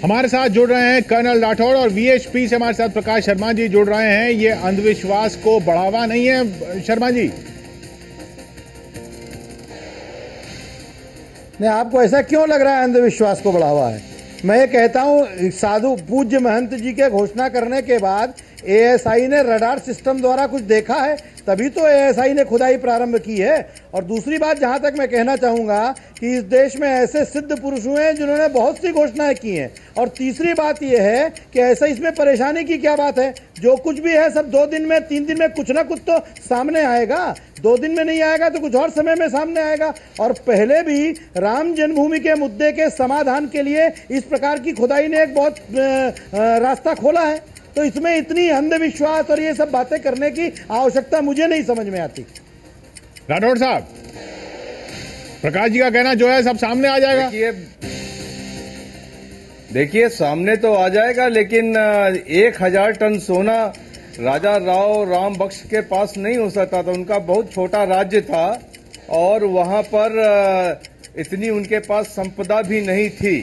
हमारे साथ जुड़ रहे हैं कर्नल राठौड़ और वीएचपी से हमारे साथ प्रकाश शर्मा जी जुड़ रहे हैं। ये अंधविश्वास को बढ़ावा नहीं है शर्मा जी? नहीं, आपको ऐसा क्यों लग रहा है अंधविश्वास को बढ़ावा है? मैं ये कहता हूं, साधु पूज्य महंत जी के घोषणा करने के बाद एएसआई ने रडार सिस्टम द्वारा कुछ देखा है, तभी तो एएसआई ने खुदाई प्रारंभ की है। और दूसरी बात, जहां तक मैं कहना चाहूंगा कि इस देश में ऐसे सिद्ध पुरुष हुए हैं जिन्होंने बहुत सी घोषणाएं की हैं। और तीसरी बात यह है कि ऐसा इसमें परेशानी की क्या बात है? जो कुछ भी है सब 2 दिन में 3 दिन में कुछ ना कुछ तो सामने आएगा। 2 दिन में नहीं आएगा तो कुछ और समय में सामने आएगा। और पहले भी राम जन्मभूमि के मुद्दे के समाधान के लिए इस प्रकार की खुदाई ने एक बहुत रास्ता खोला है। तो इसमें इतनी अंधविश्वास और ये सब बातें करने की आवश्यकता मुझे नहीं समझ में आती। राठौड़ साहब, प्रकाश जी का कहना जो है सब सामने आ जाएगा। देखिए सामने तो आ जाएगा, लेकिन 1000 टन सोना राजा राव राम बख्श के पास नहीं हो सकता था। उनका बहुत छोटा राज्य था और वहां पर इतनी उनके पास संपदा भी नहीं थी।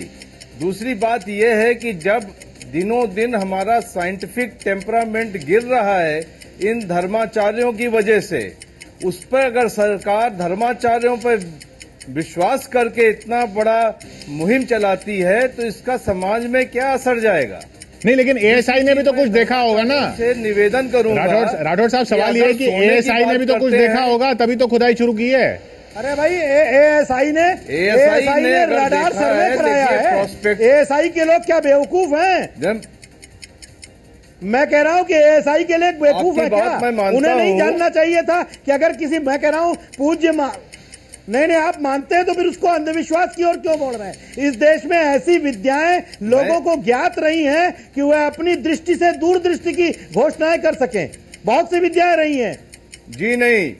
दूसरी बात यह है कि जब दिनों दिन हमारा साइंटिफिक टेम्परामेंट गिर रहा है इन धर्माचार्यों की वजह से, उस पर अगर सरकार धर्माचार्यों पर विश्वास करके इतना बड़ा मुहिम चलाती है तो इसका समाज में क्या असर जाएगा? नहीं, लेकिन एएसआई ने भी तो कुछ देखा होगा ना। से निवेदन करूंगा राठौड़ साहब, सवाल ये है कि एएसआई ने भी तो कुछ देखा होगा तभी तो खुदाई शुरू की है। अरे भाई, एएसआई ने रडार सर्वे कराया है। एएसआई के लोग क्या बेवकूफ हैं? मैं कह रहा हूं कि एएसआई के लिए बेवकूफ है क्या? उन्हें नहीं जानना चाहिए था कि अगर किसी, मैं कह रहा हूं पूज्य नहीं, आप मानते हैं तो फिर उसको अंधविश्वास की ओर क्यों बोल रहे हैं? इस देश में ऐसी विद्याएं लोगों को ज्ञात रही हैं कि वह अपनी दृष्टि से दूरदृष्टि की घोषणाएं कर सकें। बहुत सी विद्याएं रही हैं। जी नहीं,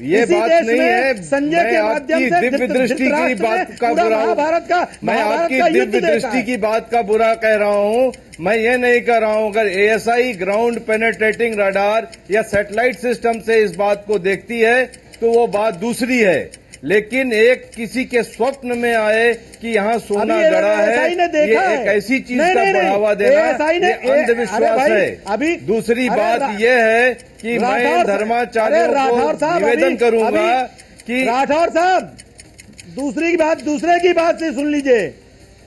ये बात नहीं है। संजय के माध्यम से दिव्य दृष्टि की बात का बुरा, मैं आपकी दिव्य दृष्टि की बात का बुरा कह रहा हूं। मैं ये नहीं कह रहा हूं अगर एएसआई ग्राउंड पेनेट्रेटिंग रडार या सैटेलाइट सिस्टम से इस बात को देखती है तो वो बात दूसरी है, लेकिन एक किसी के स्वप्न में आए कि यहाँ सोना गड़ा है, ये एक ऐसी चीज का बढ़ावा देना, ये अंधविश्वास है। अभी दूसरी बात ये है कि मैं धर्माचार्यों को निवेदन करूंगा कि राठौड़ साहब, दूसरे की बात से सुन लीजिए।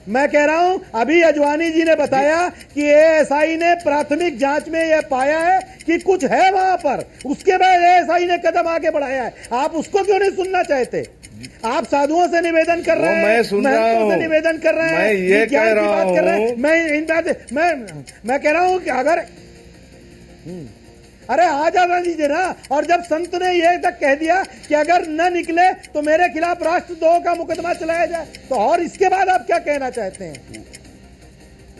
मैं कह रहा हूं, अभी अजवानी जी ने बताया कि एएसआई ने प्राथमिक जांच में यह पाया है कि कुछ है वहां पर। उसके बाद एएसआई ने कदम आगे बढ़ाया है। आप उसको क्यों नहीं सुनना चाहते? आप साधुओं से निवेदन कर रहे हैं, मैं सुन रहा हूं, निवेदन कर रहे हैं, मैं ये कह रहा हूं, मैं कह रहा हूं कि अगर अरे आ जाना दीजिए ना। और जब संत ने यह तक कह दिया कि अगर न निकले तो मेरे खिलाफ राष्ट्रद्रोह का मुकदमा चलाया जाए, तो और इसके बाद आप क्या कहना चाहते हैं?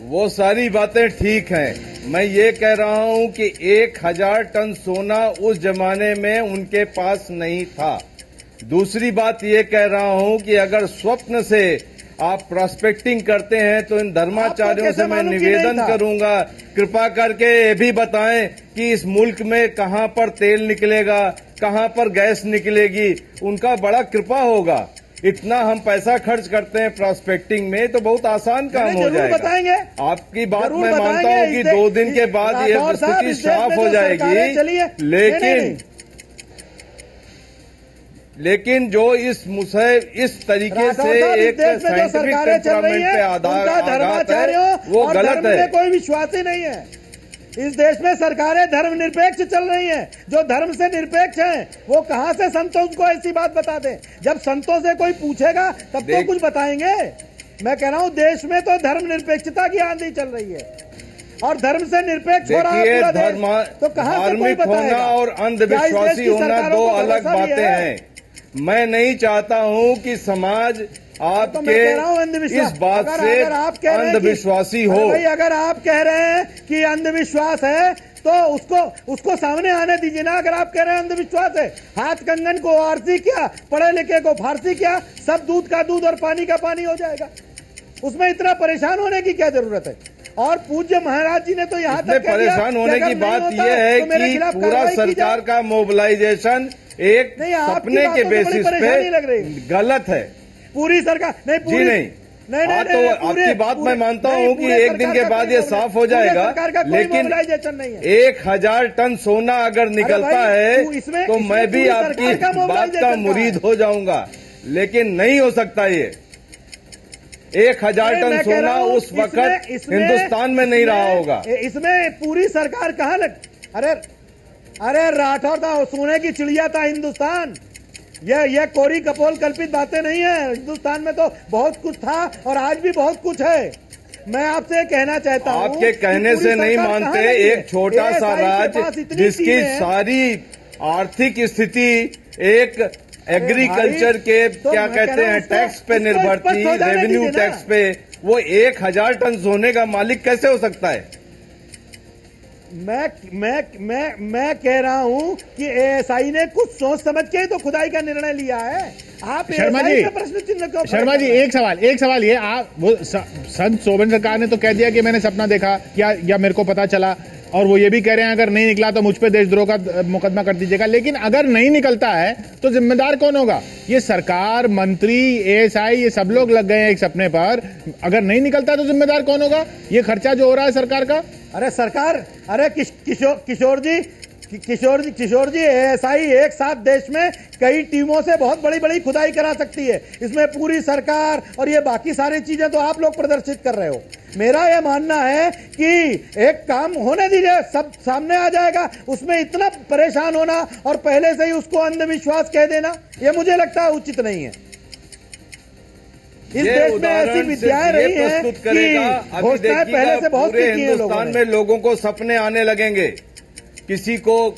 वो सारी बातें ठीक हैं। मैं ये कह रहा हूं कि 1000 टन सोना उस जमाने में उनके पास नहीं था। दूसरी बात ये कह रहा हूं कि अगर स्वप्न से आप प्रोस्पेक्टिंग करते हैं तो इन धर्माचार्यों से मैं निवेदन करूंगा, कृपा करके ये भी बताएं कि इस मुल्क में कहां पर तेल निकलेगा, कहां पर गैस निकलेगी। उनका बड़ा कृपा होगा। इतना हम पैसा खर्च करते हैं प्रोस्पेक्टिंग में तो बहुत आसान काम हो जाएगा। बताएंगे आपकी बात मैं मानता हूं कि 2 दिन के बाद ये स्थिति साफ हो जाएगी, लेकिन जो इस तरीके से एक साइंटिफिक टेम्परामेंट पे आधारित है वो गलत है। कोई विश्वास ही नहीं है। इस देश में सरकारें धर्मनिरपेक्ष चल रही हैं। जो धर्म से निरपेक्ष हैं वो कहां से संतों को ऐसी बात बता दें? जब संतों से कोई पूछेगा तब तो कुछ बताएंगे। मैं कह रहा हूं, देश में तो धर्मनिरपेक्षता की आंधी चल रही है और धर्म से निरपेक्ष हो रहा है पूरा देश। तो कहां से कोई बताएगा? होना और अंधविश्वासी होना 2 अलग बातें हैं। मैं नहीं चाहता हूं कि समाज आपके इस बात से अंधविश्वासी हो। भाई, अगर आप कह रहे हैं कि अंधविश्वास है तो उसको सामने आने दीजिए ना। अगर आप कह रहे हैं अंधविश्वास है, हाथ कंगन को आरसी क्या, पढ़े लिखे को फारसी क्या, सब दूध का दूध और पानी का पानी हो जाएगा। उसमें इतना परेशान होने की क्या जरूरत है? और पूज्य महाराज जी ने तो यहाँ तक परेशान होने की बात यह है कि पूरा सरकार का मोबिलाइजेशन एक सपने के बेसिस पे गलत है। पूरी सरकार नहीं, नहीं, हाँ, तो आपकी बात मैं मानता हूँ कि एक दिन के बाद ये साफ हो जाएगा, लेकिन नहीं है। 1000 टन सोना अगर निकलता है तो मैं भी आपकी बात का मुरीद हो जाऊंगा, लेकिन नहीं हो सकता ये। 1000 टन सोना उस वक्त हिंदुस्तान में नहीं रहा होगा। इसमें पूरी सरकार कहाँ अरे राठौर था, सोने की चिड़िया था हिंदुस्तान। यह कोरी कपोल कल्पित बातें नहीं है। हिंदुस्तान में तो बहुत कुछ था और आज भी बहुत कुछ है। मैं आपसे कहना चाहता हूं, आपके कहने से नहीं मानते, एक छोटा सा राज्य जिसकी सारी आर्थिक स्थिति एक एग्रीकल्चर के क्या कहते हैं टैक्स पे निर्भर थी, रेवेन्यू टैक्स पे, वो 1000 टन सोने का मालिक कैसे हो सकता है? मैं कह रहा हूं कि एएसआई ने कुछ सोच समझ के तो खुदाई का निर्णय लिया है। आप शर्मा जी, प्रश्न चिन्ह क्यों? शर्मा जी, एक सवाल ये, आप वो संत सोबन सरकार ने तो कह दिया कि मैंने सपना देखा या मेरे को पता चला, और वो ये भी कह रहे हैं अगर नहीं निकला तो मुझ पे देशद्रोह का मुकदमा कर दीजिएगा। लेकिन अगर नहीं निकलता है तो जिम्मेदार कौन होगा? ये सरकार, मंत्री, एएसआई, ये सब लोग लग गए हैं एक सपने पर। अगर नहीं निकलता तो जिम्मेदार कौन होगा? ये खर्चा जो हो रहा है सरकार का। अरे सरकार, अरे किशोर जी एएसआई एक साथ देश में कई टीमों से बहुत बड़ी बड़ी खुदाई करा सकती है। इसमें पूरी सरकार और ये बाकी सारी चीजें तो आप लोग प्रदर्शित कर रहे हो। मेरा यह मानना है कि एक काम होने दीजिए, सब सामने आ जाएगा। उसमें इतना परेशान होना और पहले से ही उसको अंधविश्वास कह देना, यह मुझे लगता है उचित नहीं है। इस देश में ऐसी विद्याएं रही हैं कि घोषणाएं पहले से बहुत की हैं। हिंदुस्तान में लोगों को सपने आने लगेंगे, किसी को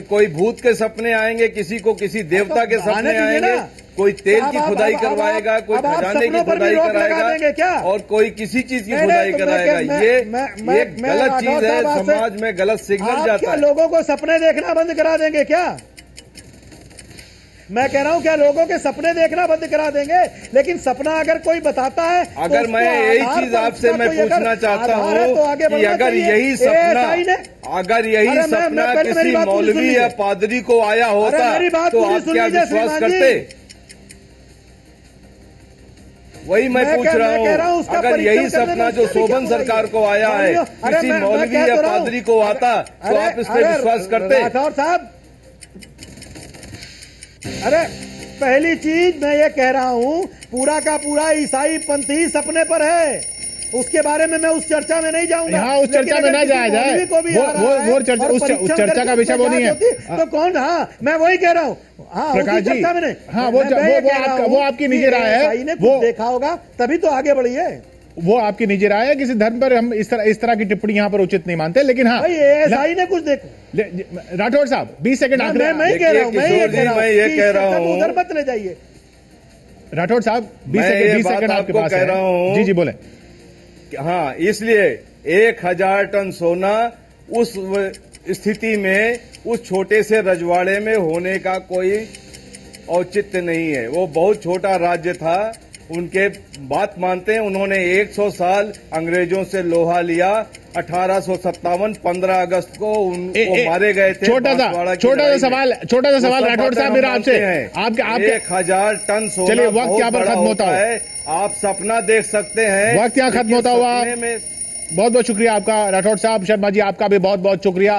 कोई भूत के सपने आएंगे, किसी को किसी देवता के सपने आएंगे, कोई तेल की खुदाई करवाएगा, कोई खजाने की खुदाई कराएगा और कोई किसी चीज की खुदाई कराएगा। ये गलत चीज है, समाज में गलत सिग्नल जाता है। लोगों को सपने देखना बंद करा देंगे क्या? मैं कह रहा हूं क्या लोगों के सपने देखना बंद करा देंगे? लेकिन सपना अगर कोई बताता है, अगर मैं यही चीज आपसे मैं पूछना चाहता हूं कि अगर यही सपना किसी मौलवी या पादरी को आया होता तो आप क्या विश्वास करते? वही मैं पूछ रहा हूं, अगर यही सपना जो शोभन सरकार को आया है किसी मौलवी या पादरी को आता तो आप इस पर विश्वास करते? राठौर साहब, अरे पहली चीज मैं ये कह रहा हूं, पूरा का पूरा ईसाई पंथ ही सपने पर है। उसके बारे में मैं उस चर्चा में नहीं जाऊंगा। हाँ, उस चर्चा में ना जाया जाए, उस चर्चा का विषय वो नहीं है। तो कौन? हाँ, मैं वही कह रहा हूँ। हाँ, प्रकाश जी, चर्चा में नहीं। हाँ, वो आपकी निजी राय है। वो देखा होगा तभी तो आगे बढ़ी है। वो आपकी निजी राय है। किसी धर्म पर हम इस तरह की टिप्पणी यहाँ पर उचित नहीं मानते। लेकिन हाँ, एएसआई ने कुछ देखो। राठौर साहब 20 सेकंड आखिरी। मैं ये कह रहा हूँ उधर मत ले जाइए। राठौर साहब 20 सेकंड आपके पास है। जी बोले। हाँ, इसलिए 1000 टन सोना उस स्थिति में उस छोटे से रजवाड़े में होने का कोई औचित्य नहीं है। वो बहुत छोटा राज्य था, उनके बात मानते हैं। उन्होंने 100 साल अंग्रेजों से लोहा लिया। 1857 15 अगस्त को उनको मारे गए थे। छोटा सा सवाल राठौर साहब मेरा आपसे, आपके 1000 टन सोना, चलिए वक्त यहाँ पर खत्म होता है। आप सपना देख सकते हैं, वक्त यहाँ खत्म होता हुआ। बहुत बहुत शुक्रिया आपका राठौर साहब। शर्मा जी आपका भी बहुत बहुत शुक्रिया।